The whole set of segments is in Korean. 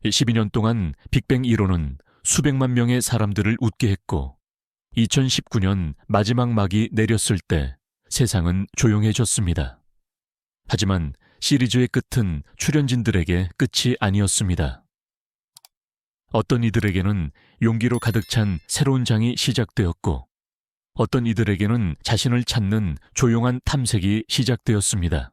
12년 동안 빅뱅 이론은 수백만 명의 사람들을 웃게 했고 2019년 마지막 막이 내렸을 때 세상은 조용해졌습니다. 하지만 시리즈의 끝은 출연진들에게 끝이 아니었습니다. 어떤 이들에게는 용기로 가득 찬 새로운 장이 시작되었고 어떤 이들에게는 자신을 찾는 조용한 탐색이 시작되었습니다.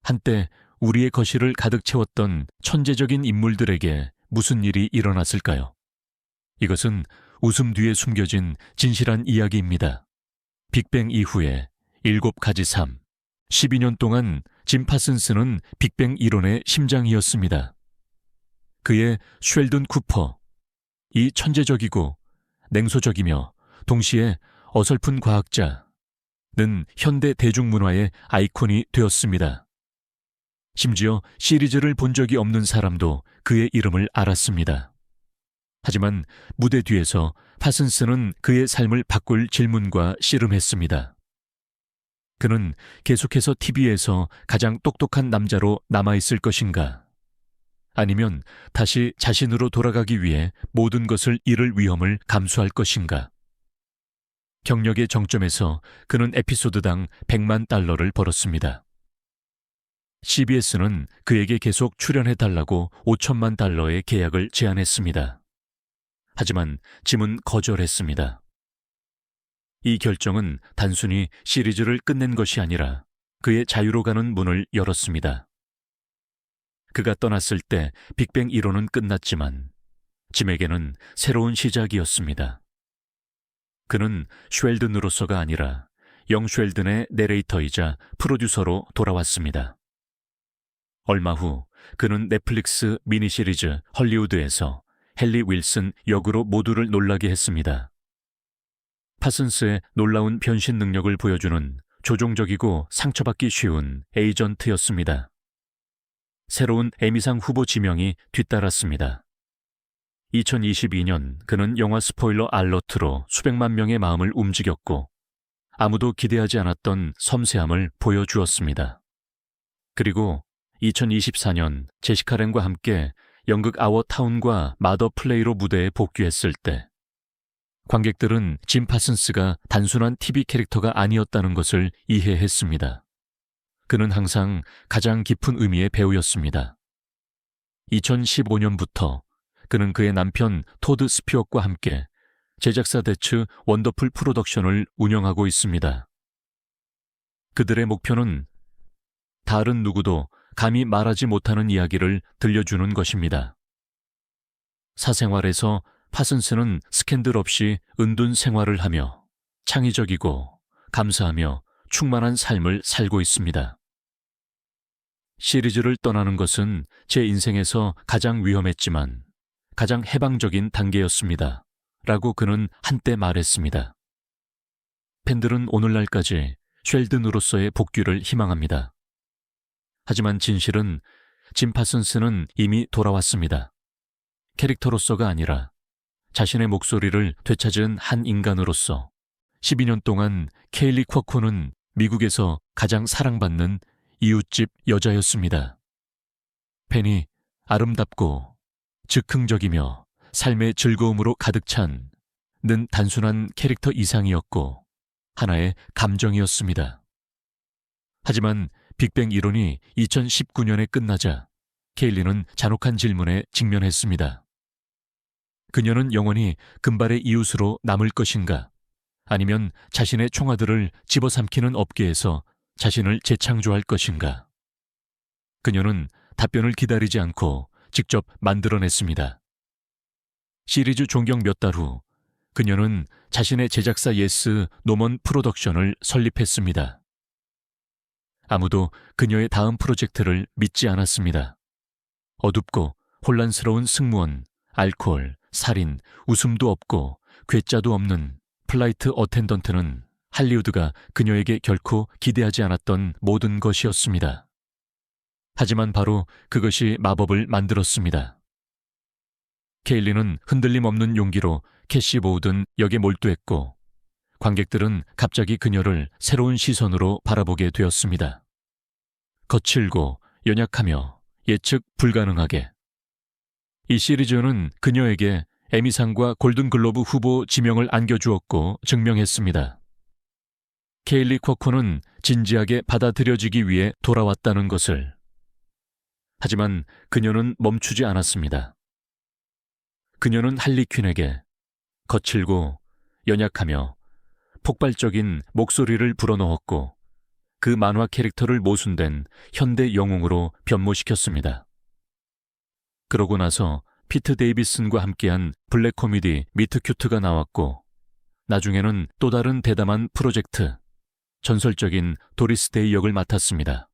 한때 우리의 거실을 가득 채웠던 천재적인 인물들에게 무슨 일이 일어났을까요? 이것은 웃음 뒤에 숨겨진 진실한 이야기입니다. 빅뱅 이후의 7가지 삶. 12년 동안 짐 파슨스는 빅뱅 이론의 심장이었습니다. 그의 쉘든 쿠퍼, 이 천재적이고 냉소적이며 동시에 어설픈 과학자는 현대 대중문화의 아이콘이 되었습니다. 심지어 시리즈를 본 적이 없는 사람도 그의 이름을 알았습니다. 하지만 무대 뒤에서 파슨스는 그의 삶을 바꿀 질문과 씨름했습니다. 그는 계속해서 TV에서 가장 똑똑한 남자로 남아있을 것인가? 아니면 다시 자신으로 돌아가기 위해 모든 것을 잃을 위험을 감수할 것인가? 경력의 정점에서 그는 에피소드당 $1,000,000를 벌었습니다. CBS는 그에게 계속 출연해달라고 $5,000,000의 계약을 제안했습니다. 하지만 짐은 거절했습니다. 이 결정은 단순히 시리즈를 끝낸 것이 아니라 그의 자유로 가는 문을 열었습니다. 그가 떠났을 때 빅뱅 이론은 끝났지만 짐에게는 새로운 시작이었습니다. 그는 쉘든으로서가 아니라 영 쉘든의 내레이터이자 프로듀서로 돌아왔습니다. 얼마 후 그는 넷플릭스 미니시리즈 헐리우드에서 헨리 윌슨 역으로 모두를 놀라게 했습니다. 파슨스의 놀라운 변신 능력을 보여주는 조종적이고 상처받기 쉬운 에이전트였습니다. 새로운 에미상 후보 지명이 뒤따랐습니다. 2022년 그는 영화 스포일러 알러트로 수백만 명의 마음을 움직였고 아무도 기대하지 않았던 섬세함을 보여주었습니다. 그리고 2024년 제시카 랭과 함께 연극 아워 타운과 마더 플레이로 무대에 복귀했을 때 관객들은 짐 파슨스가 단순한 TV 캐릭터가 아니었다는 것을 이해했습니다. 그는 항상 가장 깊은 의미의 배우였습니다. 2015년부터 그는 그의 남편 토드 스피엇과 함께 제작사 대츠 원더풀 프로덕션을 운영하고 있습니다. 그들의 목표는 다른 누구도 감히 말하지 못하는 이야기를 들려주는 것입니다. 사생활에서 파슨스는 스캔들 없이 은둔 생활을 하며 창의적이고 감사하며 충만한 삶을 살고 있습니다. 시리즈를 떠나는 것은 제 인생에서 가장 위험했지만 가장 해방적인 단계였습니다. 라고 그는 한때 말했습니다. 팬들은 오늘날까지 쉘든으로서의 복귀를 희망합니다. 하지만 진실은 짐 파슨스는 이미 돌아왔습니다. 캐릭터로서가 아니라 자신의 목소리를 되찾은 한 인간으로서 12년 동안 케일리 쿼코는 미국에서 가장 사랑받는 이웃집 여자였습니다. 팬이 아름답고 즉흥적이며 삶의 즐거움으로 가득 찬 는 단순한 캐릭터 이상이었고 하나의 감정이었습니다. 하지만 빅뱅 이론이 2019년에 끝나자 케일리는 잔혹한 질문에 직면했습니다. 그녀는 영원히 금발의 이웃으로 남을 것인가? 아니면 자신의 총아들을 집어삼키는 업계에서 자신을 재창조할 것인가? 그녀는 답변을 기다리지 않고 직접 만들어냈습니다. 시리즈 종경 몇 달 후 그녀는 자신의 제작사 예스 노먼 프로덕션을 설립했습니다. 아무도 그녀의 다음 프로젝트를 믿지 않았습니다. 어둡고 혼란스러운 승무원, 알코올, 살인, 웃음도 없고 괴짜도 없는 플라이트 어텐던트는 할리우드가 그녀에게 결코 기대하지 않았던 모든 것이었습니다. 하지만 바로 그것이 마법을 만들었습니다. 케일리는 흔들림 없는 용기로 캐시 모으든 역에 몰두했고 관객들은 갑자기 그녀를 새로운 시선으로 바라보게 되었습니다. 거칠고 연약하며 예측 불가능하게 이 시리즈는 그녀에게 에미상과 골든글로브 후보 지명을 안겨주었고 증명했습니다. 케일리 쿼커는 진지하게 받아들여지기 위해 돌아왔다는 것을. 하지만 그녀는 멈추지 않았습니다. 그녀는 할리 퀸에게 거칠고 연약하며 폭발적인 목소리를 불어넣었고 그 만화 캐릭터를 모순된 현대 영웅으로 변모시켰습니다. 그러고 나서 피트 데이비슨과 함께한 블랙 코미디 미트 큐트가 나왔고 나중에는 또 다른 대담한 프로젝트, 전설적인 도리스 데이 역을 맡았습니다.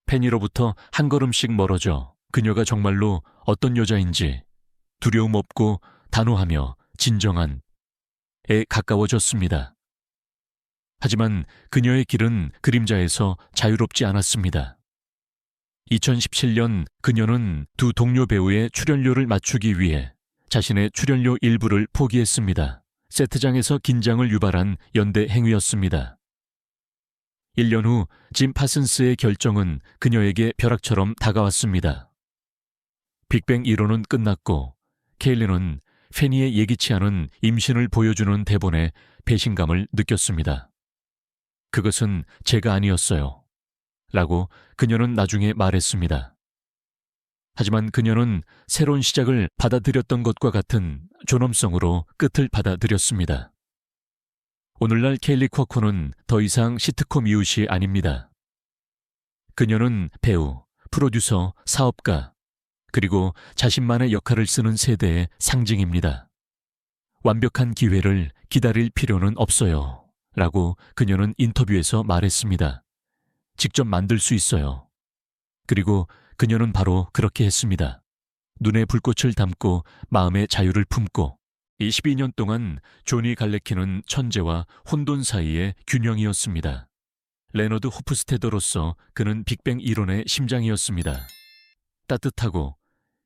팬이로부터 한 걸음씩 멀어져 그녀가 정말로 어떤 여자인지 두려움 없고 단호하며 진정한 에 가까워졌습니다. 하지만 그녀의 길은 그림자에서 자유롭지 않았습니다. 2017년 그녀는 두 동료 배우의 출연료를 맞추기 위해 자신의 출연료 일부를 포기했습니다. 세트장에서 긴장을 유발한 연대 행위였습니다. 1년 후 짐 파슨스의 결정은 그녀에게 벼락처럼 다가왔습니다. 빅뱅 1호는 끝났고 케일리는 페니의 예기치 않은 임신을 보여주는 대본에 배신감을 느꼈습니다. 그것은 제가 아니었어요. 라고 그녀는 나중에 말했습니다. 하지만 그녀는 새로운 시작을 받아들였던 것과 같은 존엄성으로 끝을 받아들였습니다. 오늘날 케일리 쿼커는 더 이상 시트콤 이웃이 아닙니다. 그녀는 배우, 프로듀서, 사업가, 그리고 자신만의 역할을 쓰는 세대의 상징입니다. 완벽한 기회를 기다릴 필요는 없어요. 라고 그녀는 인터뷰에서 말했습니다. 직접 만들 수 있어요. 그리고 그녀는 바로 그렇게 했습니다. 눈에 불꽃을 담고 마음의 자유를 품고 22년 동안 조니 갈레키는 천재와 혼돈 사이의 균형이었습니다. 레너드 호프스테더로서 그는 빅뱅 일원의 심장이었습니다. 따뜻하고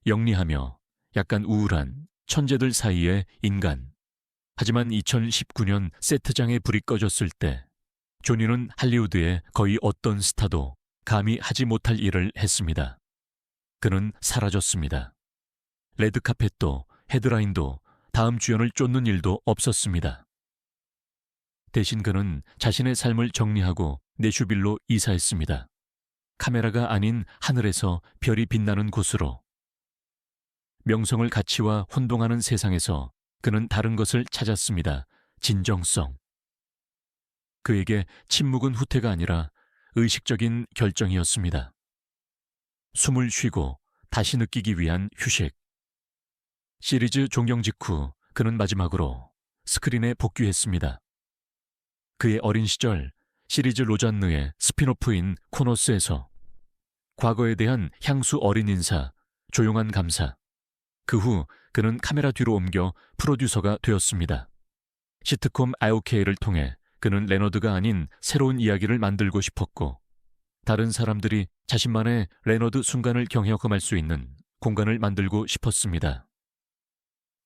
영리하며 약간 우울한 천재들 사이의 인간. 하지만 2019년 세트장에 불이 꺼졌을 때 조니는 할리우드의 거의 어떤 스타도 감히 하지 못할 일을 했습니다. 그는 사라졌습니다. 레드카펫도 헤드라인도 다음 주연을 쫓는 일도 없었습니다. 대신 그는 자신의 삶을 정리하고 내슈빌로 이사했습니다. 카메라가 아닌 하늘에서 별이 빛나는 곳으로. 명성을 가치와 혼동하는 세상에서 그는 다른 것을 찾았습니다. 진정성. 그에게 침묵은 후퇴가 아니라 의식적인 결정이었습니다. 숨을 쉬고 다시 느끼기 위한 휴식. 시리즈 종영 직후 그는 마지막으로 스크린에 복귀했습니다. 그의 어린 시절 시리즈 로잔느의 스핀오프인 코너스에서 과거에 대한 향수 어린 인사, 조용한 감사. 그 후 그는 카메라 뒤로 옮겨 프로듀서가 되었습니다. 시트콤 아오케이를 통해 그는 레너드가 아닌 새로운 이야기를 만들고 싶었고 다른 사람들이 자신만의 레너드 순간을 경험할 수 있는 공간을 만들고 싶었습니다.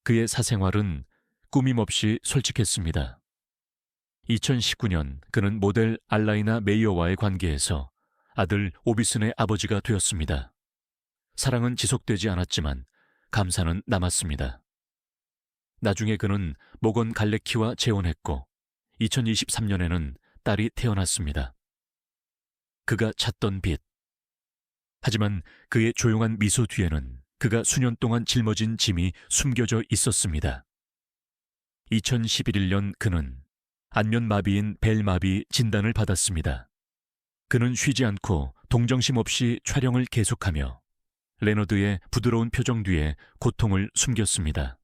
그의 사생활은 꾸밈없이 솔직했습니다. 2019년 그는 모델 알라이나 메이어와의 관계에서 아들 오비슨의 아버지가 되었습니다. 사랑은 지속되지 않았지만 감사는 남았습니다. 나중에 그는 모건 갈레키와 재혼했고 2023년에는 딸이 태어났습니다. 그가 찾던 빛. 하지만 그의 조용한 미소 뒤에는 그가 수년 동안 짊어진 짐이 숨겨져 있었습니다. 2011년 그는 안면마비인 벨마비 진단을 받았습니다. 그는 쉬지 않고 동정심 없이 촬영을 계속하며 레너드의 부드러운 표정 뒤에 고통을 숨겼습니다.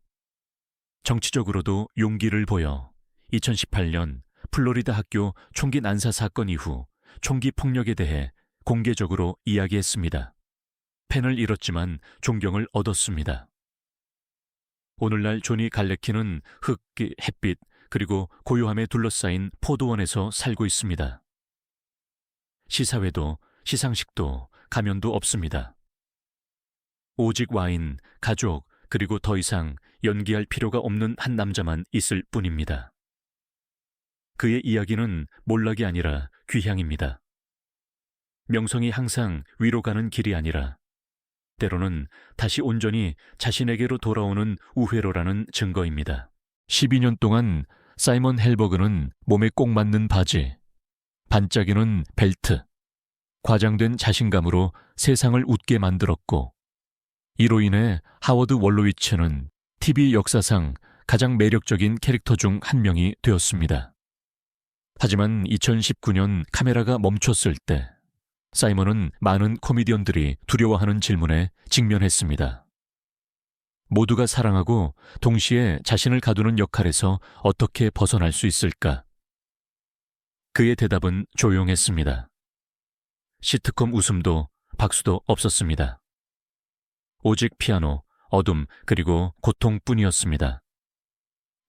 정치적으로도 용기를 보여 2018년 플로리다 학교 총기 난사 사건 이후 총기 폭력에 대해 공개적으로 이야기했습니다. 팬을 잃었지만 존경을 얻었습니다. 오늘날 조니 갈레키는 흙, 햇빛, 그리고 고요함에 둘러싸인 포도원에서 살고 있습니다. 시사회도 시상식도 가면도 없습니다. 오직 와인, 가족, 그리고 더 이상 연기할 필요가 없는 한 남자만 있을 뿐입니다. 그의 이야기는 몰락이 아니라 귀향입니다. 명성이 항상 위로 가는 길이 아니라 때로는 다시 온전히 자신에게로 돌아오는 우회로라는 증거입니다. 12년 동안 사이먼 헬버그는 몸에 꼭 맞는 바지, 반짝이는 벨트, 과장된 자신감으로 세상을 웃게 만들었고, 이로 인해 하워드 월로위츠는 TV 역사상 가장 매력적인 캐릭터 중 한 명이 되었습니다. 하지만 2019년 카메라가 멈췄을 때 사이먼은 많은 코미디언들이 두려워하는 질문에 직면했습니다. 모두가 사랑하고 동시에 자신을 가두는 역할에서 어떻게 벗어날 수 있을까? 그의 대답은 조용했습니다. 시트콤 웃음도 박수도 없었습니다. 오직 피아노, 어둠, 그리고 고통뿐이었습니다.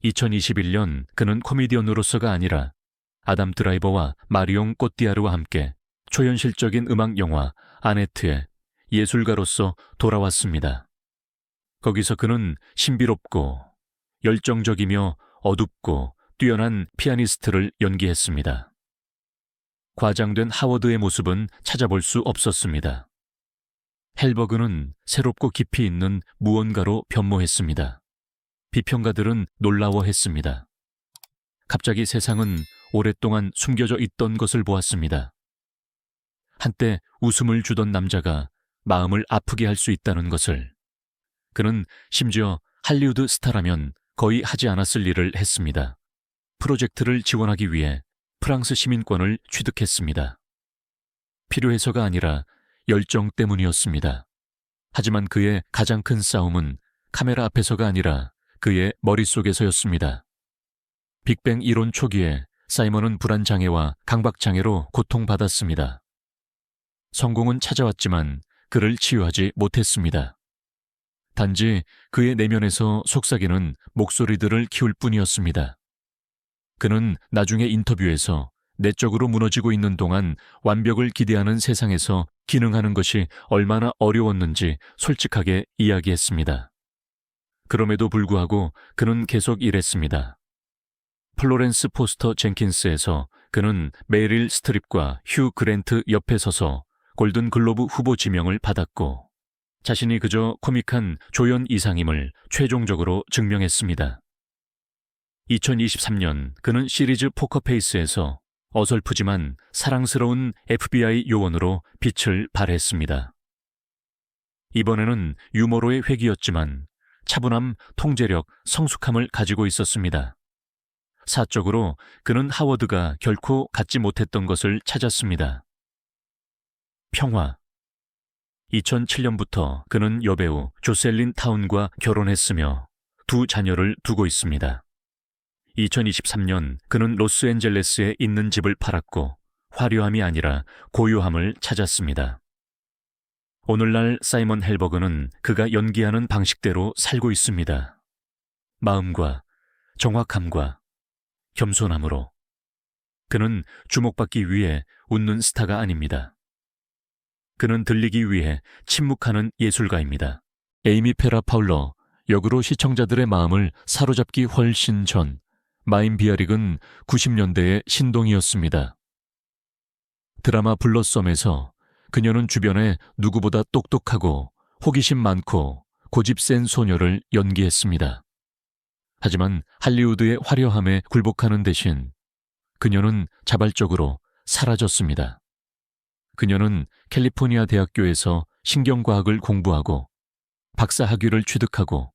2021년 그는 코미디언으로서가 아니라 아담 드라이버와 마리옹 꼬띠아르와 함께 초현실적인 음악 영화 아네트의 예술가로서 돌아왔습니다. 거기서 그는 신비롭고 열정적이며 어둡고 뛰어난 피아니스트를 연기했습니다. 과장된 하워드의 모습은 찾아볼 수 없었습니다. 헬버그는 새롭고 깊이 있는 무언가로 변모했습니다. 비평가들은 놀라워했습니다. 갑자기 세상은 오랫동안 숨겨져 있던 것을 보았습니다. 한때 웃음을 주던 남자가 마음을 아프게 할 수 있다는 것을. 그는 심지어 할리우드 스타라면 거의 하지 않았을 일을 했습니다. 프로젝트를 지원하기 위해 프랑스 시민권을 취득했습니다. 필요해서가 아니라 열정 때문이었습니다. 하지만 그의 가장 큰 싸움은 카메라 앞에서가 아니라 그의 머릿속에서였습니다. 빅뱅 이론 초기에 사이먼은 불안장애와 강박장애로 고통받았습니다. 성공은 찾아왔지만 그를 치유하지 못했습니다. 단지 그의 내면에서 속삭이는 목소리들을 키울 뿐이었습니다. 그는 나중에 인터뷰에서 내적으로 무너지고 있는 동안 완벽을 기대하는 세상에서 기능하는 것이 얼마나 어려웠는지 솔직하게 이야기했습니다. 그럼에도 불구하고 그는 계속 일했습니다. 플로렌스 포스터 젠킨스에서 그는 메릴 스트립과 휴 그랜트 옆에 서서 골든 글로브 후보 지명을 받았고, 자신이 그저 코믹한 조연 이상임을 최종적으로 증명했습니다. 2023년 그는 시리즈 포커페이스에서 어설프지만 사랑스러운 FBI 요원으로 빛을 발했습니다. 이번에는 유머로의 획이었지만 차분함, 통제력, 성숙함을 가지고 있었습니다. 사적으로 그는 하워드가 결코 갖지 못했던 것을 찾았습니다. 평화. 2007년부터 그는 여배우 조셀린 타운과 결혼했으며 두 자녀를 두고 있습니다. 2023년 그는 로스앤젤레스에 있는 집을 팔았고 화려함이 아니라 고요함을 찾았습니다. 오늘날 사이먼 헬버그는 그가 연기하는 방식대로 살고 있습니다. 마음과 정확함과 겸손함으로. 그는 주목받기 위해 웃는 스타가 아닙니다. 그는 들리기 위해 침묵하는 예술가입니다. 에이미 페라 파울러, 역으로 시청자들의 마음을 사로잡기 훨씬 전 마임 비아릭은 90년대의 신동이었습니다. 드라마 블러썸에서 그녀는 주변에 누구보다 똑똑하고 호기심 많고 고집 센 소녀를 연기했습니다. 하지만 할리우드의 화려함에 굴복하는 대신 그녀는 자발적으로 사라졌습니다. 그녀는 캘리포니아 대학교에서 신경과학을 공부하고 박사 학위를 취득하고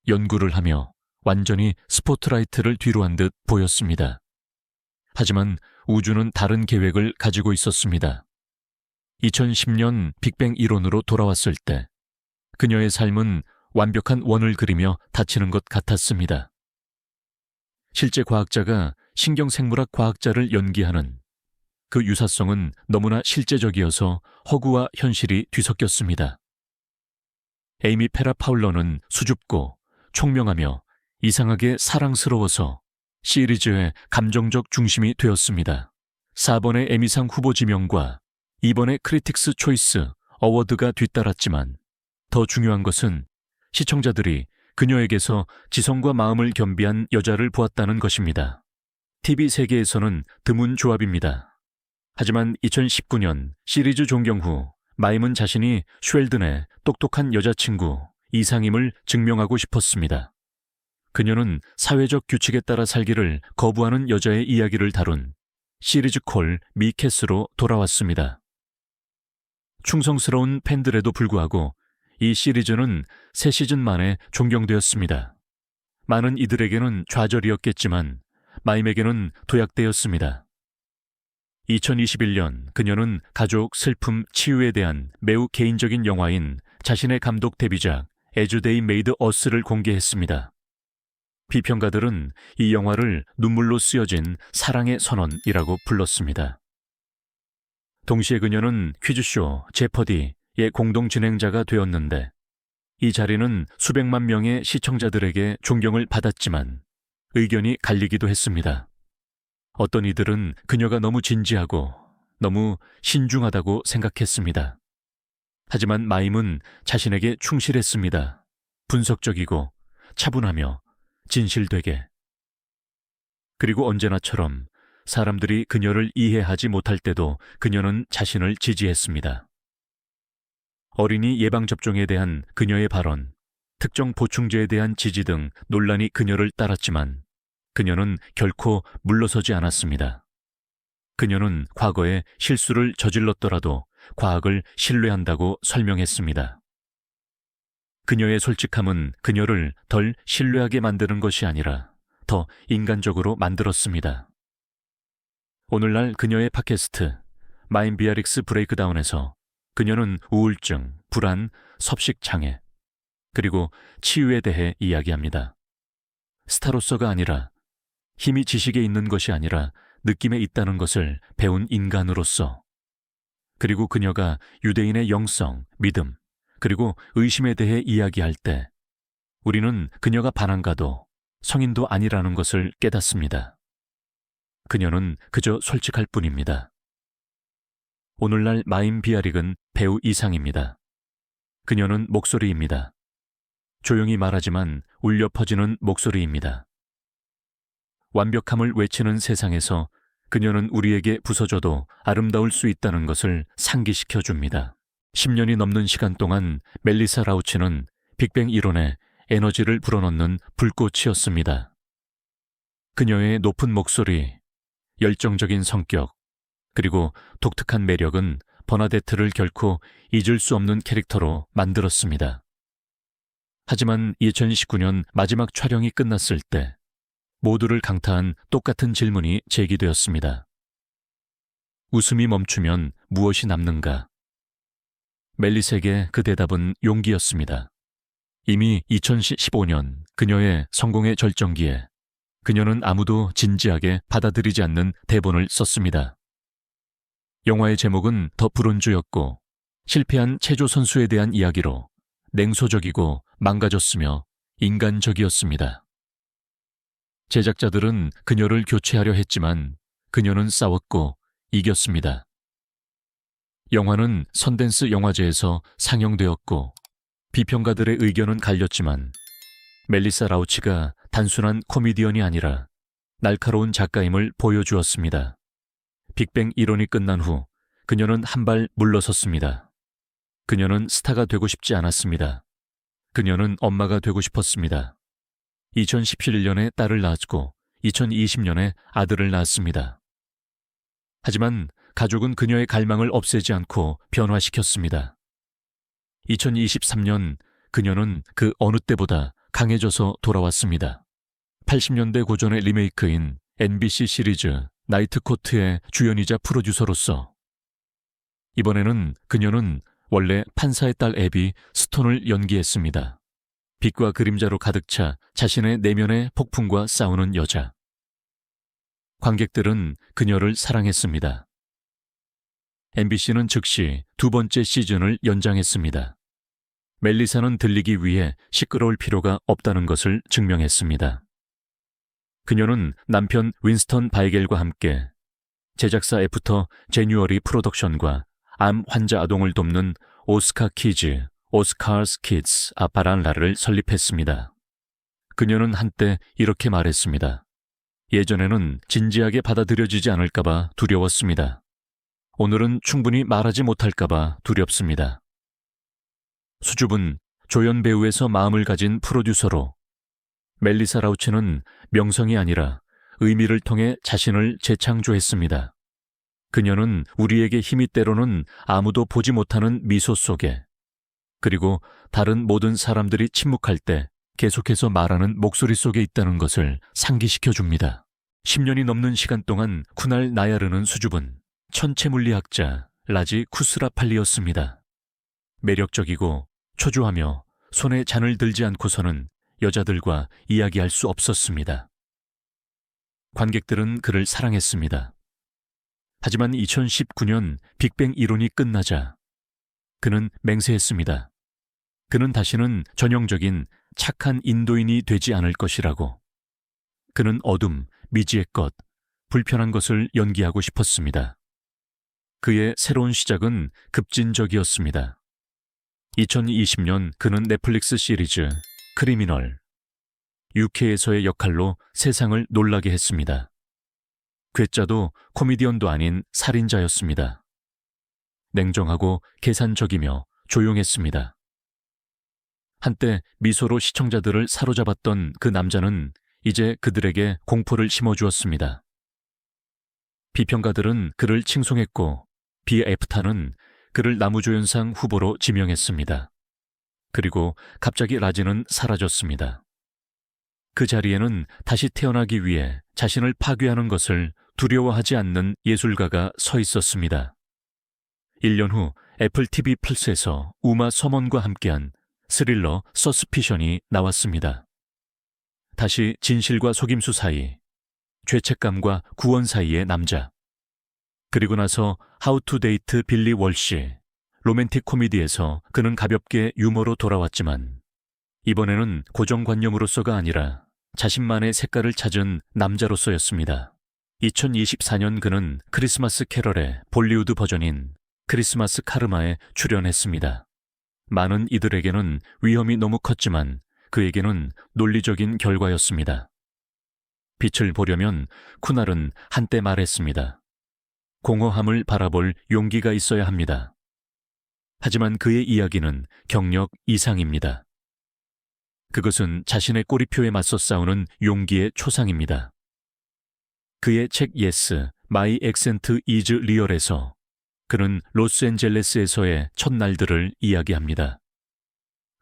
연구를 하며 완전히 스포트라이트를 뒤로한 듯 보였습니다. 하지만 우주는 다른 계획을 가지고 있었습니다. 2010년 빅뱅 이론으로 돌아왔을 때 그녀의 삶은 완벽한 원을 그리며 닫히는 것 같았습니다. 실제 과학자가 신경생물학 과학자를 연기하는 그 유사성은 너무나 실제적이어서 허구와 현실이 뒤섞였습니다. 에이미 페라 파울러는 수줍고 총명하며 이상하게 사랑스러워서 시리즈의 감정적 중심이 되었습니다. 4번의 에미상 후보 지명과 2번의 크리틱스 초이스 어워드가 뒤따랐지만 더 중요한 것은 시청자들이 그녀에게서 지성과 마음을 겸비한 여자를 보았다는 것입니다. TV 세계에서는 드문 조합입니다. 하지만 2019년 시리즈 종경 후 마임은 자신이 쉘든의 똑똑한 여자친구 이상임을 증명하고 싶었습니다. 그녀는 사회적 규칙에 따라 살기를 거부하는 여자의 이야기를 다룬 시리즈콜 미캐스로 돌아왔습니다. 충성스러운 팬들에도 불구하고 이 시리즈는 3시즌 만에 종경되었습니다. 많은 이들에게는 좌절이었겠지만 마임에게는 도약되었습니다. 2021년 그녀는 가족, 슬픔, 치유에 대한 매우 개인적인 영화인 자신의 감독 데뷔작 As They Made Us를 공개했습니다. 비평가들은 이 영화를 눈물로 쓰여진 사랑의 선언이라고 불렀습니다. 동시에 그녀는 퀴즈쇼 제퍼디의 공동 진행자가 되었는데 이 자리는 수백만 명의 시청자들에게 존경을 받았지만 의견이 갈리기도 했습니다. 어떤 이들은 그녀가 너무 진지하고 너무 신중하다고 생각했습니다. 하지만 마임은 자신에게 충실했습니다. 분석적이고 차분하며 진실되게. 그리고 언제나처럼 사람들이 그녀를 이해하지 못할 때도 그녀는 자신을 지지했습니다. 어린이 예방접종에 대한 그녀의 발언, 특정 보충제에 대한 지지 등 논란이 그녀를 따랐지만 그녀는 결코 물러서지 않았습니다. 그녀는 과거에 실수를 저질렀더라도 과학을 신뢰한다고 설명했습니다. 그녀의 솔직함은 그녀를 덜 신뢰하게 만드는 것이 아니라 더 인간적으로 만들었습니다. 오늘날 그녀의 팟캐스트 마임 비아릭스 브레이크다운에서 그녀는 우울증, 불안, 섭식장애, 그리고 치유에 대해 이야기합니다. 스타로서가 아니라 힘이 지식에 있는 것이 아니라 느낌에 있다는 것을 배운 인간으로서, 그리고 그녀가 유대인의 영성, 믿음, 그리고 의심에 대해 이야기할 때 우리는 그녀가 반항가도 성인도 아니라는 것을 깨닫습니다. 그녀는 그저 솔직할 뿐입니다. 오늘날 마임 비아릭은 배우 이상입니다. 그녀는 목소리입니다. 조용히 말하지만 울려 퍼지는 목소리입니다. 완벽함을 외치는 세상에서 그녀는 우리에게 부서져도 아름다울 수 있다는 것을 상기시켜 줍니다. 10년이 넘는 시간 동안 멜리사 라우치는 빅뱅 이론에 에너지를 불어넣는 불꽃이었습니다. 그녀의 높은 목소리, 열정적인 성격, 그리고 독특한 매력은 버나데트를 결코 잊을 수 없는 캐릭터로 만들었습니다. 하지만 2019년 마지막 촬영이 끝났을 때 모두를 강타한 똑같은 질문이 제기되었습니다. 웃음이 멈추면 무엇이 남는가? 멜리스에게 그 대답은 용기였습니다. 이미 2015년 그녀의 성공의 절정기에 그녀는 아무도 진지하게 받아들이지 않는 대본을 썼습니다. 영화의 제목은 더 브론즈였고 실패한 체조 선수에 대한 이야기로 냉소적이고 망가졌으며 인간적이었습니다. 제작자들은 그녀를 교체하려 했지만 그녀는 싸웠고 이겼습니다. 영화는 선댄스 영화제에서 상영되었고 비평가들의 의견은 갈렸지만 멜리사 라우치가 단순한 코미디언이 아니라 날카로운 작가임을 보여주었습니다. 빅뱅 이론이 끝난 후 그녀는 한 발 물러섰습니다. 그녀는 스타가 되고 싶지 않았습니다. 그녀는 엄마가 되고 싶었습니다. 2017년에 딸을 낳았고 2020년에 아들을 낳았습니다. 하지만 가족은 그녀의 갈망을 없애지 않고 변화시켰습니다. 2023년 그녀는 그 어느 때보다 강해져서 돌아왔습니다. 80년대 고전의 리메이크인 NBC 시리즈 나이트 코트의 주연이자 프로듀서로서 이번에는 그녀는 원래 판사의 딸 애비 스톤을 연기했습니다. 빛과 그림자로 가득 차 자신의 내면의 폭풍과 싸우는 여자. 관객들은 그녀를 사랑했습니다. MBC는 즉시 2번째 시즌을 연장했습니다. 멜리사는 들리기 위해 시끄러울 필요가 없다는 것을 증명했습니다. 그녀는 남편 윈스턴 바이겔과 함께 제작사 애프터 제뉴어리 프로덕션과 암 환자 아동을 돕는 오스카 키즈, 오스카스 키드스 아파란라를 설립했습니다. 그녀는 한때 이렇게 말했습니다. 예전에는 진지하게 받아들여지지 않을까봐 두려웠습니다. 오늘은 충분히 말하지 못할까봐 두렵습니다. 수줍은 조연 배우에서 마음을 가진 프로듀서로 멜리사 라우치는 명성이 아니라 의미를 통해 자신을 재창조했습니다. 그녀는 우리에게 힘이 때로는 아무도 보지 못하는 미소 속에, 그리고 다른 모든 사람들이 침묵할 때 계속해서 말하는 목소리 속에 있다는 것을 상기시켜 줍니다. 10년이 넘는 시간 동안 쿠날 나야르는 수줍은 천체물리학자 라지 쿠스라팔리였습니다. 매력적이고 초조하며 손에 잔을 들지 않고서는 여자들과 이야기할 수 없었습니다. 관객들은 그를 사랑했습니다. 하지만 2019년 빅뱅 이론이 끝나자 그는 맹세했습니다. 그는 다시는 전형적인 착한 인도인이 되지 않을 것이라고. 그는 어둠, 미지의 것, 불편한 것을 연기하고 싶었습니다. 그의 새로운 시작은 급진적이었습니다. 2020년 그는 넷플릭스 시리즈 크리미널, UK에서의 역할로 세상을 놀라게 했습니다. 괴짜도 코미디언도 아닌 살인자였습니다. 냉정하고 계산적이며 조용했습니다. 한때 미소로 시청자들을 사로잡았던 그 남자는 이제 그들에게 공포를 심어주었습니다. 비평가들은 그를 칭송했고 비애프타는 그를 나무조연상 후보로 지명했습니다. 그리고 갑자기 라지는 사라졌습니다. 그 자리에는 다시 태어나기 위해 자신을 파괴하는 것을 두려워하지 않는 예술가가 서 있었습니다. 1년 후 애플 TV 플스에서 우마 서먼과 함께한 스릴러 서스피션이 나왔습니다. 다시 진실과 속임수 사이, 죄책감과 구원 사이의 남자. 그리고 나서 하우 투 데이트 빌리 월시, 로맨틱 코미디에서 그는 가볍게 유머로 돌아왔지만 이번에는 고정관념으로서가 아니라 자신만의 색깔을 찾은 남자로서였습니다. 2024년 그는 크리스마스 캐럴의 볼리우드 버전인 크리스마스 카르마에 출연했습니다. 많은 이들에게는 위험이 너무 컸지만 그에게는 논리적인 결과였습니다. 빛을 보려면 쿠날은 한때 말했습니다. 공허함을 바라볼 용기가 있어야 합니다. 하지만 그의 이야기는 경력 이상입니다. 그것은 자신의 꼬리표에 맞서 싸우는 용기의 초상입니다. 그의 책 Yes, My Accent is Real에서 그는 로스앤젤레스에서의 첫날들을 이야기합니다.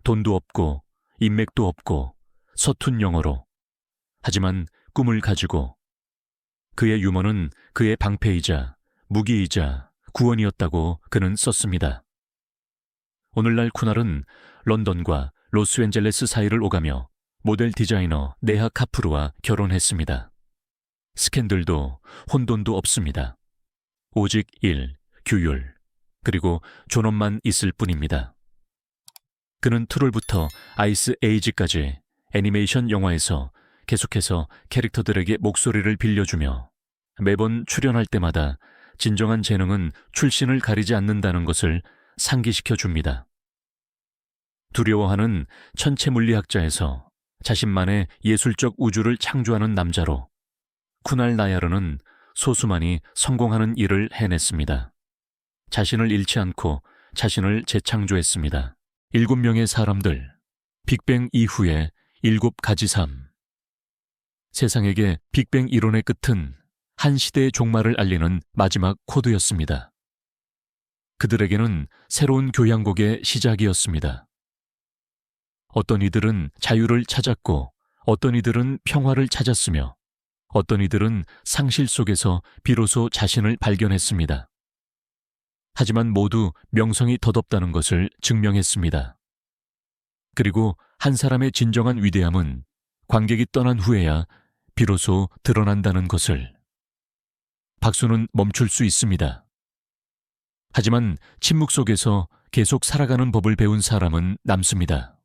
돈도 없고 인맥도 없고 서툰 영어로, 하지만 꿈을 가지고, 그의 유머는 그의 방패이자 무기이자 구원이었다고 그는 썼습니다. 오늘날 쿠날은 런던과 로스앤젤레스 사이를 오가며 모델 디자이너 네하 카프르와 결혼했습니다. 스캔들도 혼돈도 없습니다. 오직 일, 규율, 그리고 존엄만 있을 뿐입니다. 그는 트롤부터 아이스 에이지까지 애니메이션 영화에서 계속해서 캐릭터들에게 목소리를 빌려주며 매번 출연할 때마다 진정한 재능은 출신을 가리지 않는다는 것을 상기시켜 줍니다. 두려워하는 천체물리학자에서 자신만의 예술적 우주를 창조하는 남자로 쿠날 나야르는 소수만이 성공하는 일을 해냈습니다. 자신을 잃지 않고 자신을 재창조했습니다. 7명의 사람들, 빅뱅 이후의 7가지 삶. 세상에게 빅뱅 이론의 끝은 한 시대의 종말을 알리는 마지막 코드였습니다. 그들에게는 새로운 교향곡의 시작이었습니다. 어떤 이들은 자유를 찾았고 어떤 이들은 평화를 찾았으며 어떤 이들은 상실 속에서 비로소 자신을 발견했습니다. 하지만 모두 명성이 덧없다는 것을 증명했습니다. 그리고 한 사람의 진정한 위대함은 관객이 떠난 후에야 비로소 드러난다는 것을. 박수는 멈출 수 있습니다. 하지만 침묵 속에서 계속 살아가는 법을 배운 사람은 남습니다.